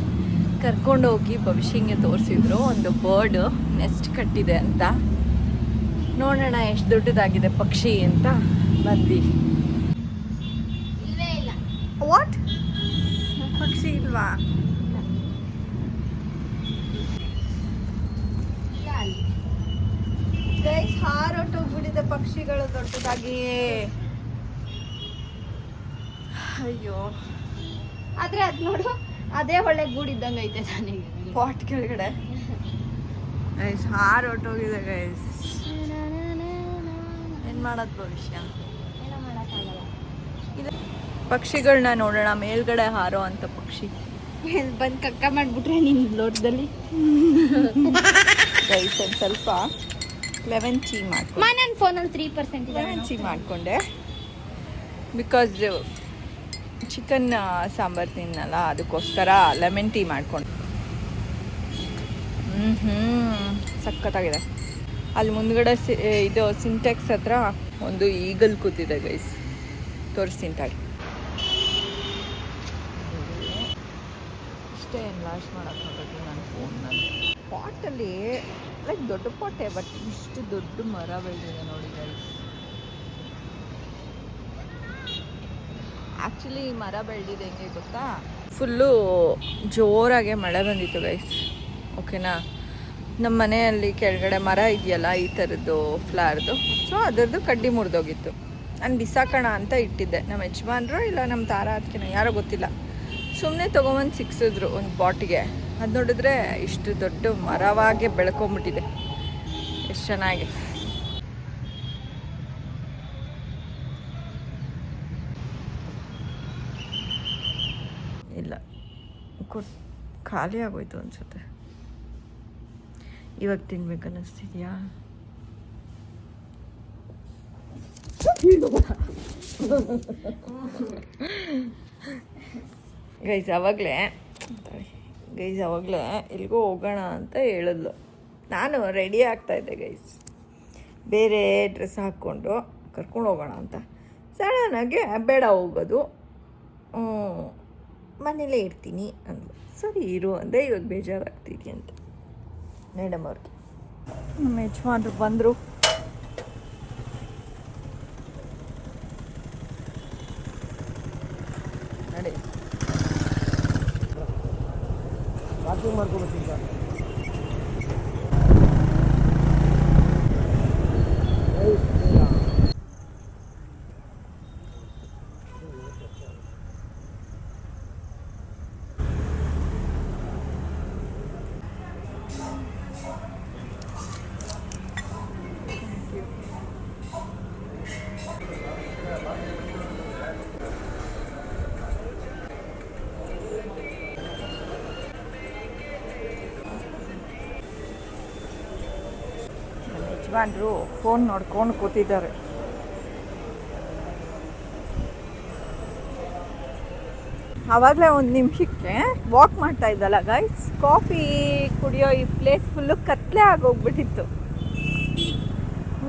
ಕರ್ಕೊಂಡೋಗಿ ಭವಿಷ್ಯಂಗೆ ತೋರಿಸಿದ್ರು. ಒಂದು ಬರ್ಡ್ ನೆಸ್ಟ್ ಕಟ್ಟಿದೆ ಅಂತ, ನೋಡೋಣ ಎಷ್ಟು ದೊಡ್ಡದಾಗಿದೆ ಪಕ್ಷಿ ಅಂತ ಬಂದ್ವಿ. ಇಲ್ವೇ ಇಲ್ಲ. ವಾಟ್? ಪಕ್ಷಿ ಇಲ್ವಾ? ಇಲ್ಲ ಅಲ್ಲಿ. ಗೈಸ್ ಹಾರೊಟ್ಟೋಗ್ಬಿಟ್ಟಿದೆ ಪಕ್ಷಿಗಳು ದೊಡ್ಡದಾಗಿಯೇ. ಅಯ್ಯೋ, ಆದ್ರೆ ಅದ್ ನೋಡು, ಅದೇ ಒಳ್ಳೆ ಗೂಡಿದ್ದಂಗೆ ಐತೆ ತಾನೇ ಪಾಟ್ ಕೆಳಗಡೆ. ಗೈಸ್ ಹಾರೊಟ್ಟೋಗಿದೆ ಗೈಸ್, ಏನು ಮಾಡೋದು ಭವಿಷ್ಯ? ಏನೋ ಮಾಡೋಕ್ಕಾಗಲ್ಲ. ಪಕ್ಷಿಗಳನ್ನ ನೋಡೋಣ, ಮೇಲ್ಗಡೆ ಹಾರೋ ಅಂತ ಪಕ್ಷಿ. ಬಂದು ಕಕ್ಕ ಮಾಡಿಬಿಟ್ರೆ ನಿನ್ನ ಲೋಟದಲ್ಲಿ. ಗೈಸ್ ಒಂದು ಸ್ವಲ್ಪ ಲೆಮನ್ ಟೀ ಮಾಡ್ಕೊಂಡು, ನನ್ನ ಫೋನಲ್ಲಿ 3% ಇದೆ. ಲೆಮನ್ ಟೀ ಮಾಡಿಕೊಂಡೆ ಬಿಕಾಸ್ ಚಿಕನ್ ಸಾಂಬಾರು ತಿನ್ನಲ್ಲ, ಅದಕ್ಕೋಸ್ಕರ ಲೆಮನ್ ಟೀ ಮಾಡ್ಕೊಂಡು. ಸಖತ್ತಾಗಿದೆ. ಅಲ್ಲಿ ಮುಂದ್ಗಡೆ ಇದು ಸಿಂಟೆಕ್ಸ್ ಹತ್ರ ಒಂದು ಈಗಲ್ ಕೂತಿದೆ ಗೈಸ್, ತೋರಿಸ್ತೀನಿ ತಾಳಿ. ಇಷ್ಟೇ ಎನ್ಲಾರ್ಜ್ ಮಾಡೋಕ್ಕಾಗೋದು ನನ್ನ ಫೋನ್ನಲ್ಲಿ. ಪಾಟಲ್ಲಿ ಲೈಕ್ ದೊಡ್ಡ ಪಾಟೆ, ಬಟ್ ಇಷ್ಟು ದೊಡ್ಡ ಮರ ಬೆಳೆದಿದೆ ನೋಡಿ ಗೈಸ್. ಆ್ಯಕ್ಚುಲಿ ಈ ಮರ ಬೆಳೆದಿದೆ ಹೆಂಗೆ ಗೊತ್ತಾ, ಫುಲ್ಲು ಜೋರಾಗೆ ಮಳೆ ಬಂದಿತ್ತು ಗೈಸ್, ಓಕೆನಾ. ನಮ್ಮ ಮನೆಯಲ್ಲಿ ಕೆಳಗಡೆ ಮರ ಇದೆಯಲ್ಲ ಈ ಥರದ್ದು ಫ್ಲವರ್ದು, ಸೊ ಅದರದ್ದು ಕಡ್ಡಿ ಮುರಿದೋಗಿತ್ತು. ನಾನು ಬಿಸಾಕೋಣ ಅಂತ ಇಟ್ಟಿದ್ದೆ. ನಮ್ಮ ಯಜಮಾನ್ರು ಇಲ್ಲ ನಮ್ಮ ತಾರಾ ಅದಕ್ಕೆ ಯಾರೋ ಗೊತ್ತಿಲ್ಲ, ಸುಮ್ಮನೆ ತೊಗೊಂಬಂದು ಸಿಕ್ಸಿದ್ರು ಒಂದು ಪಾಟಿಗೆ. ಅದು ನೋಡಿದ್ರೆ ಇಷ್ಟು ದೊಡ್ಡ ಮರವಾಗೆ ಬೆಳ್ಕೊಂಬಿಟ್ಟಿದೆ, ಎಷ್ಟು ಚೆನ್ನಾಗಿ. ಇಲ್ಲ ಖಾಲಿ ಆಗೋಯ್ತು ಅನ್ಸುತ್ತೆ. ಇವಾಗ ತಿನ್ಬೇಕು ಅನ್ನಿಸ್ತಿದ್ಯಾ? ಗೈಸ್ ಅವಾಗಲೇ ಎಲ್ಲಿಗೋ ಹೋಗೋಣ ಅಂತ ಹೇಳಿದ್ಲು. ನಾನು ರೆಡಿ ಆಗ್ತಾಯಿದ್ದೆ ಗೈಸ್, ಬೇರೆ ಡ್ರೆಸ್ ಹಾಕ್ಕೊಂಡು ಕರ್ಕೊಂಡು ಹೋಗೋಣ ಅಂತ. ಸಡನ್ನಾಗೆ ಬೇಡ ಹೋಗೋದು, ಮನೇಲೇ ಇರ್ತೀನಿ ಅಂದ್ಲು. ಸರಿ ಇರು ಅಂದೆ. ಇವಾಗ ಬೇಜಾರಾಗ್ತಿದೆ ಅಂತ ಮೇಡಮ್ ಅವ್ರಿಗೆ. ನಮ್ಮ ಯಜಮಾನ್ರು ಬಂದರು. ನಡಿ ವಾಕಿಂಗ್ ಮಾಡ್ಕೊಬೇಕೀಗ. ಯಜಮಾನ್ರು ಫೋನ್ ನೋಡ್ಕೊಂಡು ಕೂತಿದ್ದಾರೆ. ಆವಾಗಲೇ ಒಂದು ನಿಮಿಷಕ್ಕೆ ವಾಕ್ ಮಾಡ್ತಾ ಇದ್ದಲ್ಲ ಗೈಸ್, ಕಾಫಿ ಕುಡಿಯೋ ಈ ಪ್ಲೇಸ್ ಫುಲ್ಲು ಕತ್ಲೆ ಆಗೋಗ್ಬಿಟ್ಟಿತ್ತು,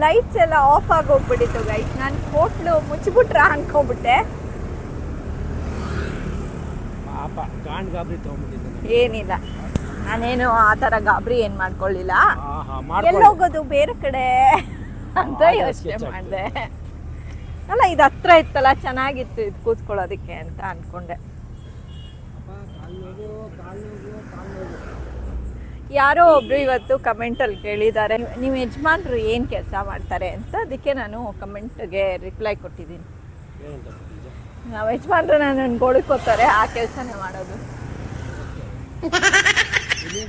ಲೈಟ್ಸ್ ಎಲ್ಲ ಆಫ್ ಆಗೋಗ್ಬಿಟ್ಟಿತ್ತು ಗೈಸ್. ನಾನು ಹೋಟ್ಲು ಮುಚ್ಚಿಬಿಟ್ರೆ ಅನ್ಕೊಂಬಿಟ್ಟೆ. ಪಾಪ ಗಾಂಡ್ ಗಾಬರಿ ತೊಗೊಂಡ್ಬಿಟ್ಟಿದ್ದೆ. ಏನಿಲ್ಲ, ನಾನೇನು ಆ ಥರ ಗಾಬರಿ ಏನು ಮಾಡ್ಕೊಳ್ಳಿಲ್ಲ. ಎಲ್ಲೋಗೋದು ಬೇರೆ ಕಡೆ ಅಂತ ಯೋಚನೆ ಮಾಡಿದೆ. ಅಲ್ಲ ಇದು ಹತ್ರ ಇತ್ತಲ್ಲ, ಚೆನ್ನಾಗಿತ್ತು ಇದು ಕೂತ್ಕೊಳ್ಳೋದಕ್ಕೆ ಅಂತ ಅಂದ್ಕೊಂಡೆ. ಯಾರೋ ಒಬ್ರು ಇವತ್ತು ಕಮೆಂಟಲ್ಲಿ ಕೇಳಿದ್ದಾರೆ, ನೀವು ಯಜಮಾನ್ರು ಏನು ಕೆಲಸ ಮಾಡ್ತಾರೆ ಅಂತ. ಅದಕ್ಕೆ ನಾನು ಕಮೆಂಟ್ಗೆ ರಿಪ್ಲೈ ಕೊಟ್ಟಿದ್ದೀನಿ. ನಾವು ಯಜಮಾನ್ರು ನನ್ನ ಗೋಳಿಕೋತಾರೆ, ಆ ಕೆಲಸನೇ ಮಾಡೋದು.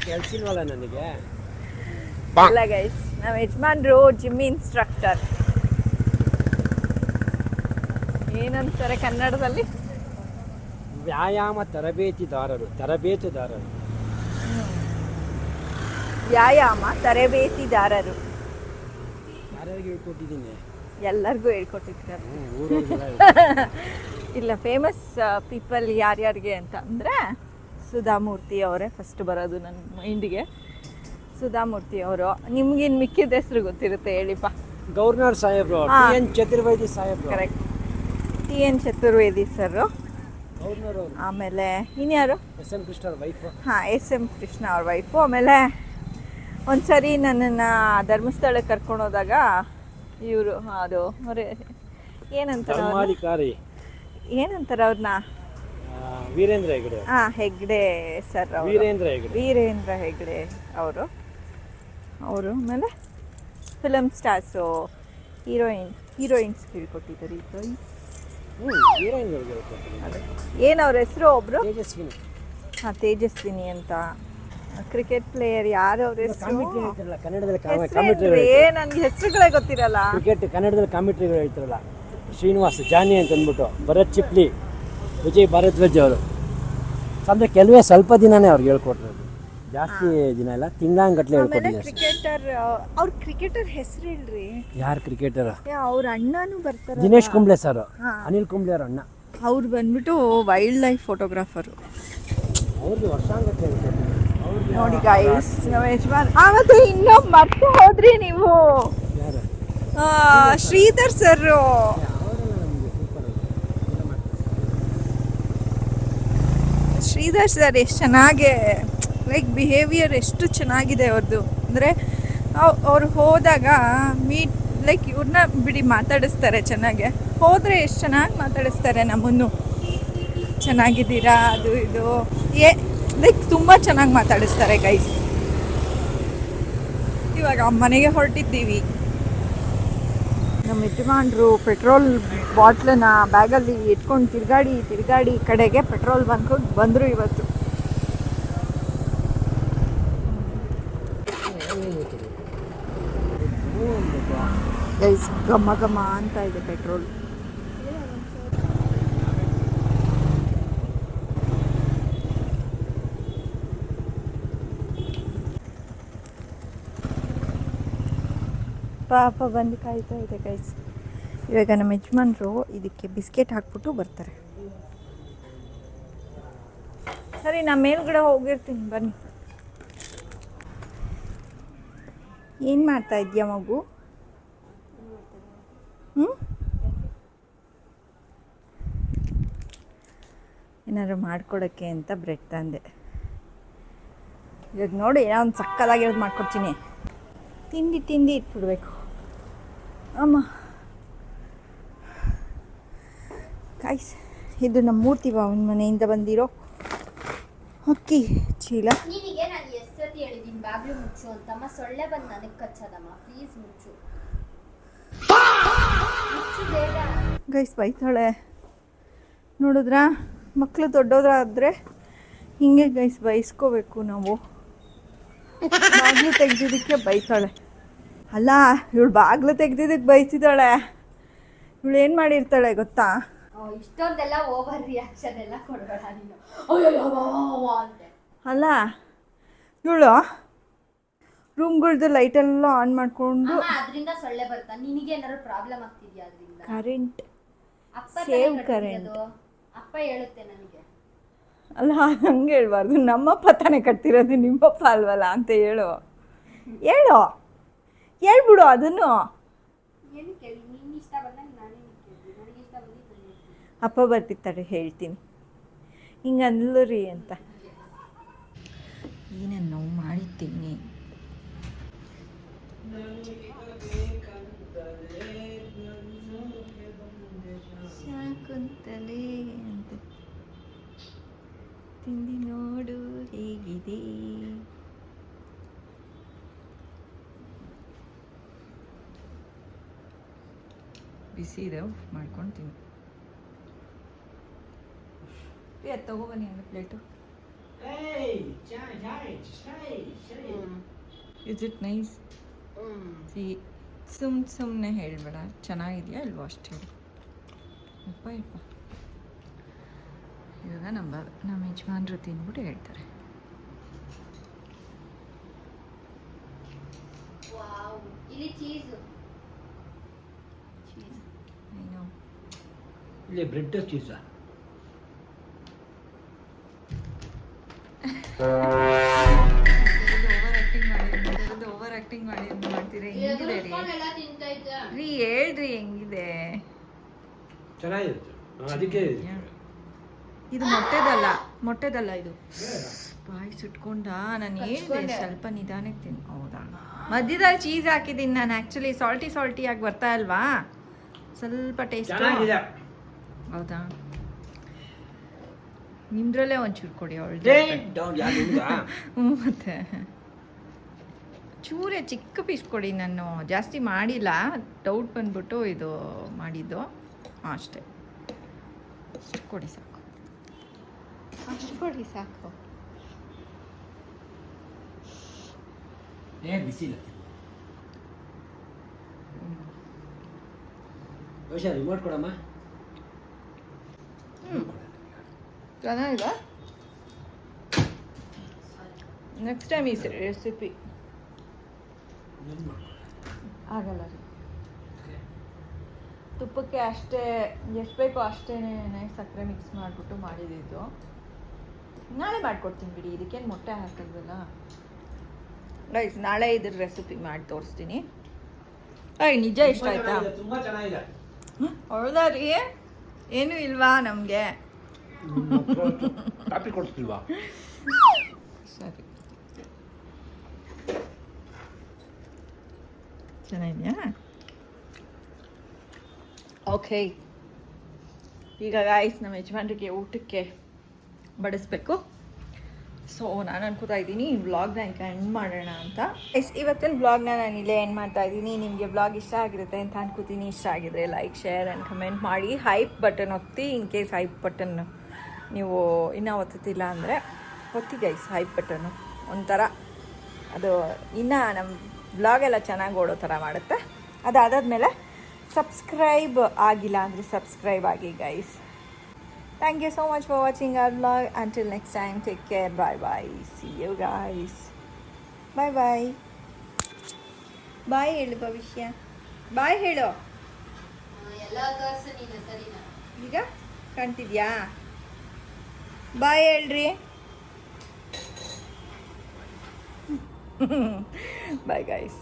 ಕೆಲಸ ಇಲ್ವಲ್ಲ ನನಗೆ. ಅಲ್ಲ ಗೈಸ್, ನಮ್ಮ ಯಜಮಾನ್ರು ಜಿಮ್ ಇನ್ಸ್ಟ್ರಕ್ಟರ್. ಏನಂತಾರೆ ಕನ್ನಡದಲ್ಲಿ? ವ್ಯಾಯಾಮ ತರಬೇತಿದಾರರು. ವ್ಯಾಯಾಮ ತರಬೇತಿದಾರರು. ಯಾರ್ಯಾರಿಗೆ ಹೇಳ್ಕೊಟ್ಟಿದ್ದೀನಿ? ಎಲ್ಲರಿಗೂ ಹೇಳ್ಕೊಟ್ಟಿದ್ದಾರೆ. ಊರವ್ರಿಗೆಲ್ಲ ಇಲ್ಲ, ಫೇಮಸ್ ಪೀಪಲ್ ಯಾರ್ಯಾರಿಗೆ ಅಂತ ಅಂದರೆ ಸುಧಾಮೂರ್ತಿ ಅವರೇ ಫಸ್ಟ್ ಬರೋದು ನನ್ನ ಮೈಂಡಿಗೆ. ಸುಧಾಮೂರ್ತಿ ಅವರು. ನಿಮ್ಗಿನ್ನು ಮಿಕ್ಕಿದ ಹೆಸರು ಗೊತ್ತಿರುತ್ತೆ, ಹೇಳಿಪ್ಪ. ಗವರ್ನರ್ ಸಾಹೇಬ್ರು, ಹಾ. TN ಚತುರ್ವೇದಿ ಸಾಹೇಬ್ರು. Correct, TN Chaturvedi sir. Governor ಅವರು. ಆಮೇಲೆ ಇನ್ಯಾರು? SM ಕೃಷ್ಣ ಅವ್ರ ವೈಫ್. ಹಾಂ, SM ಕೃಷ್ಣ ಅವ್ರ ವೈಫು. ಆಮೇಲೆ ಒಂದು ಸರಿ ನನ್ನನ್ನು ಧರ್ಮಸ್ಥಳಕ್ಕೆ ಕರ್ಕೊಂಡೋದಾಗ ಇವರು ಅದು ಅವರೇ ಏನಂತಾರೆ ಧರ್ಮಾಧಿಕಾರಿ ಏನಂತಾರೆ ಅವ್ರನ್ನ? ವೀರೇಂದ್ರ ಹೆಗ್ಡೆ. ಹಾಂ, ಹೆಗ್ಡೆ ಸರ್ ಅವರು. ವೀರೇಂದ್ರ ಹೆಗ್ಡೆ. ವೀರೇಂದ್ರ ಹೆಗ್ಡೆ ಅವರು. ಆಮೇಲೆ ಫಿಲಮ್ ಸ್ಟಾರ್ಸು, ಹೀರೋಯಿನ್ಸ್ ಹೇಳ್ಕೊಟ್ಟಿದ್ದಾರೆ ಈಗ. ವೀರೇಂದ್ರ ಹೆಗ್ಡೆ ಹೇಳ್ಕೊಟ್ಟಿದ್ದೀನಿ. ಅದೇ ಏನು ಅವ್ರ ಹೆಸರು? ಒಬ್ಬರು ತೇಜಸ್ವಿನಿ. ಹಾಂ, ತೇಜಸ್ವಿನಿ ಅಂತ. ಕ್ರಿಕೆಟ್ ಪ್ಲೇಯರ್ ಯಾರು ಅವ್ರ ಹೆಸರು? ಕಾಮೆಂಟ್ರಿ ಹೇಳ್ತಾರಲ್ಲ ಕನ್ನಡದಲ್ಲಿ, ನನಗೆ ಹೆಸರುಗಳೇ ಗೊತ್ತಿರಲ್ಲ. ಕ್ರಿಕೆಟ್ ಕನ್ನಡದಲ್ಲಿ ಕಾಮೆಂಟ್ರಿಗಳು ಹೇಳ್ತಾರಲ್ಲ, ಶ್ರೀನಿವಾಸ್ ಜಾನಿ ಅಂತ ಅಂದ್ಬಿಟ್ಟು, ಭರತ್ ಚಿಪ್ಲಿ, ವಿಜಯ್ ಭಾರದ್ವಾಜ್ ಅವರು. ಅಂದರೆ ಕೆಲವೇ ಸ್ವಲ್ಪ ದಿನನೇ ಅವ್ರಿಗೆ ಹೇಳ್ಕೊಟ್ಟಿರೋದು, ಜಾಸ್ತಿ ದಿನ ಇಲ್ಲ, ತಿಂಗಳಂಗಟ್ಲೆ ಹೇಳ್ಕೊಟ್ಟಿದ್ದಾರೆ. ಕ್ರಿಕೆಟರ್ ಅವ್ರ ಕ್ರಿಕೆಟರ್ ಹೆಸರು ಹೇಳ್ರಿ. ಯಾರು ಕ್ರಿಕೆಟರ್? ಅವ್ರ ಅಣ್ಣನೂ ಬರ್ತಾರೆ, ದಿನೇಶ್ ಕುಂಬ್ಳೆ ಸರ್. ಅನಿಲ್ ಕುಂಬ್ಳೆ ಅವ್ರ ಅಣ್ಣ. ಅವ್ರು ಬಂದ್ಬಿಟ್ಟು ವೈಲ್ಡ್ ಲೈಫ್ ಫೋಟೋಗ್ರಾಫರು. ಅವ್ರಿಗೆ ವರ್ಷಾಂಗಟ್ಲೆ ಹೇಳ್ಕೊಟ್ಟಿದ್ದಾರೆ. ನೋಡಿ ಗೈಸ್, ನಮ್ಮ ಯಜಮಾನ್. ಮತ್ತೆ ಇನ್ನೊಬ್ಬ ಮತ್ತೆ ಹೋದ್ರಿ ನೀವು, ಯಾರು? ಶ್ರೀಧರ್ ಸರ್. ಶ್ರೀಧರ್ ಸರ್ ಎಷ್ಟು ಚೆನ್ನಾಗಿ ಲೈಕ್ ಬಿಹೇವಿಯರ್ ಎಷ್ಟು ಚೆನ್ನಾಗಿದೆ ಅವ್ರದ್ದು. ಅಂದರೆ ಅವ್ರು ಹೋದಾಗ ಲೈಕ್ ಇವ್ರನ್ನ ಬಿಡಿ ಮಾತಾಡಿಸ್ತಾರೆ ಚೆನ್ನಾಗೆ. ಹೋದರೆ ಎಷ್ಟು ಚೆನ್ನಾಗಿ ಮಾತಾಡಿಸ್ತಾರೆ ನಮ್ಮನ್ನು. ಚೆನ್ನಾಗಿದ್ದೀರಾ, ಅದು ಇದು ಲೈಕ್ ತುಂಬ ಚೆನ್ನಾಗಿ ಮಾತಾಡಿಸ್ತಾರೆ ಗೈಸ್. ಇವಾಗ ಮನೆಗೆ ಹೊರಟಿದ್ದೀವಿ. ನಮ್ಮ ಯಜಮಾನ್ರು ಪೆಟ್ರೋಲ್ ಬಾಟ್ಲನ್ನ ಬ್ಯಾಗಲ್ಲಿ ಇಟ್ಕೊಂಡು ತಿರುಗಾಡಿ ಕಡೆಗೆ ಪೆಟ್ರೋಲ್ ಬಂದರು ಇವತ್ತು. ಗೈಸ್, ಘಮ ಘಮ ಅಂತ ಇದೆ ಪೆಟ್ರೋಲ್. ಪಾಪ ಬಂದು ಕಾಯ್ತಾ ಇದೆ ಗೈಸ್. ಇವಾಗ ನಮ್ಮ ಯಜಮಾನ್ರು ಇದಕ್ಕೆ ಬಿಸ್ಕೆಟ್ ಹಾಕ್ಬಿಟ್ಟು ಬರ್ತಾರೆ. ಸರಿ, ನಾನು ಮೇಲ್ಗಡೆ ಹೋಗಿರ್ತೀನಿ, ಬನ್ನಿ. ಏನು ಮಾಡ್ತಾ ಇದೆಯಾ ಮಗು? ಏನಾದ್ರು ಮಾಡ್ಕೊಡೋಕ್ಕೆ ಅಂತ ಬ್ರೆಡ್ ತಂದೆ. ಇವಾಗ ನೋಡಿ, ಏನೋ ಒಂದು ಸಕ್ಕದಾಗಿರೋದು ಮಾಡ್ಕೊಡ್ತೀನಿ. ತಿಂಡಿ ಇಟ್ಬಿಡ್ಬೇಕು. ಅಮ್ಮ ಕಾಯ್ಸ್, ಇದು ನಮ್ಮ ಮೂರ್ತಿ ಭಾವನ ಮನೆಯಿಂದ ಬಂದಿರೋ ಅಕ್ಕಿ ಚೀಲ. ನಿನಗೆ ನಾನು ಎಷ್ಟು ಸತಿ ಹೇಳಿದ್ದೀನಿ ಬಾಗ್ಲು ಮುಚ್ಚು ಅಂತಮ್ಮ. ಸೊಳ್ಳೆ ಬಂದು ನನಗೆ ಕಚ್ಚದಮ್ಮ, ಪ್ಲೀಸ್ ಮುಚ್ಚು ಬೇಗ. ಗೈಸ್ ಬೈತಾಳೆ, ನೋಡಿದ್ರಾ? ಮಕ್ಕಳು ದೊಡ್ಡೋದ್ರಾದರೆ ಹಿಂಗೆ ಗೈಸ್ ಬೈಸ್ಕೋಬೇಕು ನಾವು. ಬಾಗಿಲು ತೆಗ್ದಿದ್ದಕ್ಕೆ ಬೈತಾಳೆ. ಅಲ್ಲ, ಇವಳು ಬಾಗಿಲು ತೆಗ್ದಿದ್ದಕ್ಕೆ ಬೈತಿದ್ದಾಳೆ. ಇವಳು ಏನು ಮಾಡಿರ್ತಾಳೆ ಗೊತ್ತಾ? ಇಷ್ಟೊಂದೆಲ್ಲ ಓವರ್ ರಿಯಾಕ್ಷನ್ ಎಲ್ಲ ಕೊಡಬೇಡ ನೀನು. ಅಂತೆ ಅಲ್ಲ, ಇವಳು ರೂಮ್ಗಳ್ದು ಲೈಟೆಲ್ಲ ಆನ್ ಮಾಡಿಕೊಂಡು ಅದರಿಂದ ಸೊಳ್ಳೆ ಬರ್ತಾ. ನಿನಗೆ ಏನಾದ್ರು ಪ್ರಾಬ್ಲಮ್ ಆಗ್ತಿದ್ಯಾ ಅದರಿಂದ? ಕರೆಂಟ್ ಅಪ್ಪ ಸೇವ್ ಕರೆಂಟ್. ಅಪ್ಪ ಹೇಳುತ್ತೆ ನನಗೆ. ಅಲ್ಲ, ಹಂಗೆ ಹೇಳ್ಬಾರ್ದು. ನಮ್ಮಪ್ಪ ತಾನೇ ಕಟ್ತಿರೋದು, ನಿಮ್ಮಪ್ಪ ಅಲ್ವಲ್ಲ ಅಂತ ಹೇಳ್ಬಿಡು ಅದನ್ನು. ಏನು ಕೇಳಿ, ನಿನ್ನ ಇಷ್ಟ ಬಂದಾಗ ನಾನೇನು ಕೇಳ್ತೀನಿ, ನನಗೆ ಇಷ್ಟ ಬಂದಿದ್ದು. ಅಪ್ಪ ಬರ್ತಿರ್ತಾರೆ, ಹೇಳ್ತೀನಿ ಹಿಂಗೆ ಅನ್ಲರಿ ಅಂತ. ಏನೇನು ನಾವು ಮಾಡಿದ್ದೀನಿ. ಶಾಕುಂತಲೇ ಅಂತ ತಿಂಡಿ ನೋಡು ಹೇಗಿದೆ. ಬಿಸಿ ಇದೆ, ಮಾಡ್ಕೊತೀನಿ. ತಗೋಬನ್ನಿ ಒಂದು ಪ್ಲೇಟು. Is it nice? ಸುಮ್ಮನೆ ಹೇಳ್ಬೇಡ, ಚೆನ್ನಾಗಿದೆಯಾ ಇಲ್ವೋ ಅಷ್ಟು ಹೇಳಿ. ಅಪ್ಪ ಇವಾಗ ನಮ್ಮ ಯಜಮಾನ್ರು ತಿಂದ್ಬಿಟ್ಟು ಹೇಳ್ತಾರೆ. ಇಲ್ಲಿ ಚೀಸು ಏನು ಇಲ್ಲಿ ಬ್ರೆಡ್ ಚೀಸ ಓವರ್ ಆಕ್ಟಿಂಗ್ ಮಾಡಿ ಮಾಡ್ತೀರಾ ಹೆಂಗಿದೆ ರೀ ಹೇಳ್ರಿ ಹೆಂಗಿದೆ ಚೆನ್ನಾಗಿರುತ್ತೆ ಅದಕ್ಕೆ ಇದು ಮೊಟ್ಟೆದಲ್ಲ ಇದು ಬಾಯಿ ಸುಟ್ಕೊಂಡ ನಾನು ಹೇಳಿದೆ ಸ್ವಲ್ಪ ನಿಧಾನಕ್ಕೆ ತಿನ್ ಹೌದಾ ಮಧ್ಯದಲ್ಲಿ ಚೀಸ್ ಹಾಕಿದ್ದೀನಿ ನಾನು ಆ್ಯಕ್ಚುಲಿ ಸಾಲ್ಟಿ ಆಗಿ ಬರ್ತಾ ಇಲ್ವಾ ಸ್ವಲ್ಪ ಟೇಸ್ಟ್ ಚೆನ್ನಾಗಿದೆ ಹೌದಾ ನಿಮ್ದ್ರಲ್ಲೇ ಒಂಚೂರು ಕೊಡಿ ಅವಳು ಮತ್ತೆ ಚೂರೇ ಚಿಕ್ಕ ಪೀಸ್ ಕೊಡಿ ನಾನು ಜಾಸ್ತಿ ಮಾಡಿಲ್ಲ ಡೌಟ್ ಬಂದ್ಬಿಟ್ಟು ಇದು ಮಾಡಿದ್ದು ಅಷ್ಟೇ ಅಷ್ಟು ಕೊಡಿ ಸಾಕು ಅಷ್ಟು ಕೊಡಿ ಸಾಕು ಬಿಸಿ ಇಲ್ಲ ಬಹುಶಃ ರಿಮೋಟ್ ಕೊಡಮ್ಮ ಚೆನ್ನಾಗಿದೆ ನೆಕ್ಸ್ಟ್ ಟೈಮ್ ಈ ರೆಸಿಪಿ ಆಗಲ್ಲ ರೀ ತುಪ್ಪಕ್ಕೆ ಅಷ್ಟೇ ಎಷ್ಟು ಬೇಕೋ ಅಷ್ಟೇ ಸಕ್ಕರೆ ಮಿಕ್ಸ್ ಮಾಡಿಬಿಟ್ಟು ಮಾಡಿದ್ದು ನಾಳೆ ಮಾಡ್ಕೊಡ್ತೀನಿ ಬಿಡಿ ಇದಕ್ಕೇನು ಮೊಟ್ಟೆ ಹಾಕಿದ್ವಲ್ಲ ರೈಸ್ ನಾಳೆ ಇದ್ರ ರೆಸಿಪಿ ಮಾಡಿ ತೋರಿಸ್ತೀನಿ ನಿಜ ಇಷ್ಟ ಆಯ್ತಾ ತುಂಬಾ ಚೆನ್ನಾಗಿದೆ ಹೌದಾ ರೀ ಏನೂ ಇಲ್ವಾ ನಮಗೆ ಕಾಪಿ ಕೊಡ್ತಿಲ್ವಾ ಸರಿ ಚೆನ್ನಾಗಿದೆಯಾ ಓಕೆ ಈಗ ಗಾಯ್ಸ್ ನಮ್ಮ ಯಜಮಾನ್ರಿಗೆ ಊಟಕ್ಕೆ ಬಡಿಸ್ಬೇಕು ಸೊ ನಾನು ಅನ್ಕೋತಾ ಇದ್ದೀನಿ ಈ ವ್ಲಾಗ್ನ ಈಗ ಎಂಡ್ ಮಾಡೋಣ ಅಂತ ಇವತ್ತಿನ ವ್ಲಾಗ್ನ ನಾನು ಇಲ್ಲೇ ಎಂಡ್ ಮಾಡ್ತಾ ಇದ್ದೀನಿ ನಿಮಗೆ ವ್ಲಾಗ್ ಇಷ್ಟ ಆಗಿರುತ್ತೆ ಅಂತ ಅನ್ಕೋತೀನಿ ಇಷ್ಟ ಆಗಿದ್ರೆ ಲೈಕ್ ಶೇರ್ ಆ್ಯಂಡ್ ಕಮೆಂಟ್ ಮಾಡಿ ಹೈಪ್ ಬಟನ್ ಒತ್ತಿ ಇನ್ ಕೇಸ್ ಹೈಪ್ ಬಟನ್ ನೀವು ಇನ್ನೂ ಒತ್ತುತ್ತಿಲ್ಲ ಅಂದರೆ ಒತ್ತಿ ಗೈಸ್ ಹೈಪ್ ಬಟನ್ನು ಒಂಥರ ಅದು ಇನ್ನೂ ನಮ್ಮ ವ್ಲಾಗೆಲ್ಲ ಚೆನ್ನಾಗಿ ಓಡೋ ಥರ ಮಾಡುತ್ತೆ ಅದಾದಮೇಲೆ ಸಬ್ಸ್ಕ್ರೈಬ್ ಆಗಿಲ್ಲ ಅಂದರೆ ಸಬ್ಸ್ಕ್ರೈಬ್ ಆಗಿ guys Thank you so much for watching our vlog. Until next time, take care. Bye bye. See you guys. Bye bye. Bye ಹೇಳು ಭವಿಷ್ಯ ಬಾಯ್ ಹೇಳು ಎಲ್ಲ ತೋರ್ಸು ನೀನು ಸರಿನಾ ಈಗ ಕಾಣ್ತಿದ್ಯಾ ಬಾಯ್ ಹೇಳ್ರಿ ಬಾಯ್ ಗೈಸ್